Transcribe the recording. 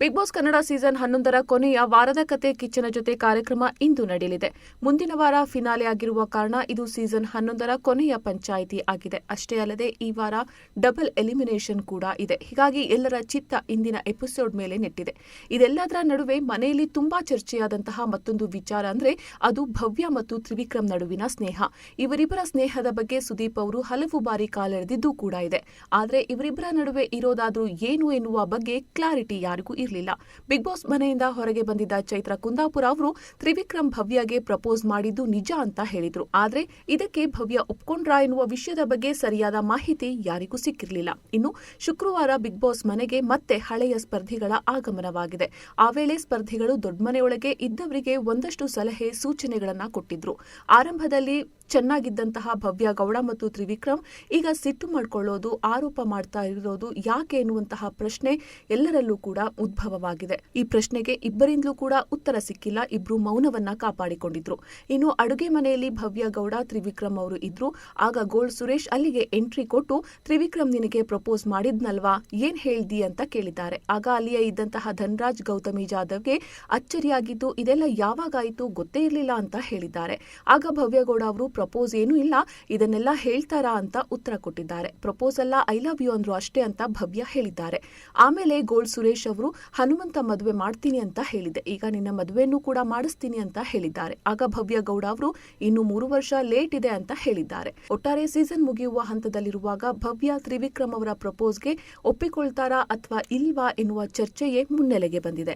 Big boss Kannada season 11ರ ಕೊನೆಯ ವಾರದ ಕತೆ ಕಿಚ್ಚನ ಜೊತೆ ಕಾರ್ಯಕ್ರಮ ಇಂದು ನಡೆಯಲಿದೆ. ಮುಂದಿನ ವಾರ ಫಿನಾಲೆ ಆಗಿರುವ ಕಾರಣ ಇದು ಸೀಸನ್ 11ರ ಕೊನೆಯ ಪಂಚಾಯಿತಿ ಆಗಿದೆ. ಅಷ್ಟೇ ಅಲ್ಲದೆ ಈ ವಾರ ಡಬಲ್ ಎಲಿಮಿನೇಷನ್ ಕೂಡ ಇದೆ. ಹೀಗಾಗಿ ಎಲ್ಲರ ಚಿತ್ತ ಇಂದಿನ ಎಪಿಸೋಡ್ ಮೇಲೆ ನೆಟ್ಟಿದೆ. ಇದೆಲ್ಲದರ ನಡುವೆ ಮನೆಯಲ್ಲಿ ತುಂಬಾ ಚರ್ಚೆಯಾದಂತಹ ಮತ್ತೊಂದು ವಿಚಾರ ಅಂದ್ರೆ ಅದು ಭವ್ಯ ಮತ್ತು ತ್ರಿವಿಕ್ರಮ್ ನಡುವಿನ ಸ್ನೇಹ. ಇವರಿಬ್ಬರ ಸ್ನೇಹದ ಬಗ್ಗೆ ಸುದೀಪ್ ಅವರು ಹಲವು ಬಾರಿ ಕಾಲೆಳೆದಿದ್ದೂ ಕೂಡ ಇದೆ. ಆದರೆ ಇವರಿಬ್ಬರ ನಡುವೆ ಇರೋದಾದ್ರೂ ಏನು ಎನ್ನುವ ಬಗ್ಗೆ ಕ್ಲಾರಿಟಿ ಯಾರಿಗೂ ಇರಲಿಲ್ಲ. ಬಿಗ್ ಬಾಸ್ ಮನೆಯಿಂದ ಹೊರಗೆ ಬಂದಿದ್ದ ಚೈತ್ರ ಕುಂದಾಪುರ ಅವರು ತ್ರಿವಿಕ್ರಮ್ ಭವ್ಯಗೆ ಪ್ರಪೋಸ್ ಮಾಡಿದ್ದು ನಿಜ ಅಂತ ಹೇಳಿದ್ರು. ಆದ್ರೆ ಇದಕ್ಕೆ ಭವ್ಯ ಒಪ್ಕೊಂಡ್ರಾ ಎನ್ನುವ ವಿಷಯದ ಬಗ್ಗೆ ಸರಿಯಾದ ಮಾಹಿತಿ ಯಾರಿಗೂ ಸಿಕ್ಕಿರಲಿಲ್ಲ. ಇನ್ನು ಶುಕ್ರವಾರ ಬಿಗ್ ಬಾಸ್ ಮನೆಗೆ ಮತ್ತೆ ಹಳೆಯ ಸ್ಪರ್ಧಿಗಳ ಆಗಮನವಾಗಿದೆ. ಆ ವೇಳೆ ಸ್ಪರ್ಧಿಗಳು ದೊಡ್ಡ ಮನೆಯೊಳಗೆ ಇದ್ದವರಿಗೆ ಒಂದಷ್ಟು ಸಲಹೆ ಸೂಚನೆಗಳನ್ನ ಕೊಟ್ಟಿದ್ರು. ಆರಂಭದಲ್ಲಿ ಚೆನ್ನಾಗಿದ್ದಂತಹ ಭವ್ಯ ಗೌಡ ಮತ್ತು ತ್ರಿವಿಕ್ರಮ್ ಈಗ ಸಿಟ್ಟು ಮಾಡಿಕೊಳ್ಳೋದು, ಆರೋಪ ಮಾಡ್ತಾ ಇರೋದು ಯಾಕೆ ಎನ್ನುವಂತಹ ಪ್ರಶ್ನೆ ಎಲ್ಲರಲ್ಲೂ ಕೂಡ ಉದ್ಭವವಾಗಿದೆ. ಈ ಪ್ರಶ್ನೆಗೆ ಇಬ್ಬರಿಂದಲೂ ಕೂಡ ಉತ್ತರ ಸಿಕ್ಕಿಲ್ಲ. ಇಬ್ರು ಮೌನವನ್ನ ಕಾಪಾಡಿಕೊಂಡಿದ್ರು. ಇನ್ನು ಅಡುಗೆ ಮನೆಯಲ್ಲಿ ಭವ್ಯ ಗೌಡ ತ್ರಿವಿಕ್ರಮ್ ಅವರು ಇದ್ರು. ಆಗ ಗೋಲ್ಡ್ ಸುರೇಶ್ ಅಲ್ಲಿಗೆ ಎಂಟ್ರಿ ಕೊಟ್ಟು ತ್ರಿವಿಕ್ರಮ್ ನಿನಗೆ ಪ್ರಪೋಸ್ ಮಾಡಿದ್ನಲ್ವಾ, ಏನ್ ಹೇಳ್ದಿ ಅಂತ ಕೇಳಿದ್ದಾರೆ. ಆಗ ಅಲ್ಲಿಯೇ ಇದ್ದಂತಹ ಧನ್ರಾಜ್ ಗೌತಮಿ ಜಾಧವ್ಗೆ ಅಚ್ಚರಿಯಾಗಿದ್ದು ಇದೆಲ್ಲ ಯಾವಾಗಾಯಿತು ಗೊತ್ತೇ ಇರಲಿಲ್ಲ ಅಂತ ಹೇಳಿದ್ದಾರೆ. ಆಗ ಭವ್ಯ ಗೌಡ ಅವರು ಪ್ರಪೋಸ್ ಏನೂ ಇಲ್ಲ, ಇದನ್ನೆಲ್ಲ ಹೇಳ್ತಾರಾ ಅಂತ ಉತ್ತರ ಕೊಟ್ಟಿದ್ದಾರೆ. ಪ್ರಪೋಸ್ ಅಲ್ಲ, ಐ ಲವ್ ಯು ಅಂದ್ರು ಅಷ್ಟೇ ಅಂತ ಭವ್ಯ ಹೇಳಿದ್ದಾರೆ. ಆಮೇಲೆ ಗೋಲ್ಡ್ ಸುರೇಶ್ ಅವರು ಹನುಮಂತ ಮದುವೆ ಮಾಡ್ತೀನಿ ಅಂತ ಹೇಳಿದೆ, ಈಗ ನಿನ್ನ ಮದುವೆಯನ್ನು ಕೂಡ ಮಾಡಿಸ್ತೀನಿ ಅಂತ ಹೇಳಿದ್ದಾರೆ. ಆಗ ಭವ್ಯ ಗೌಡ ಅವರು ಇನ್ನು 3 ವರ್ಷ ಲೇಟ್ ಇದೆ ಅಂತ ಹೇಳಿದ್ದಾರೆ. ಒಟ್ಟಾರೆ ಸೀಸನ್ ಮುಗಿಯುವ ಹಂತದಲ್ಲಿರುವಾಗ ಭವ್ಯ ತ್ರಿವಿಕ್ರಮ್ ಅವರ ಪ್ರಪೋಸ್ಗೆ ಒಪ್ಪಿಕೊಳ್ತಾರಾ ಅಥವಾ ಇಲ್ವಾ ಎನ್ನುವ ಚರ್ಚೆಯೇ ಮುನ್ನೆಲೆಗೆ ಬಂದಿದೆ.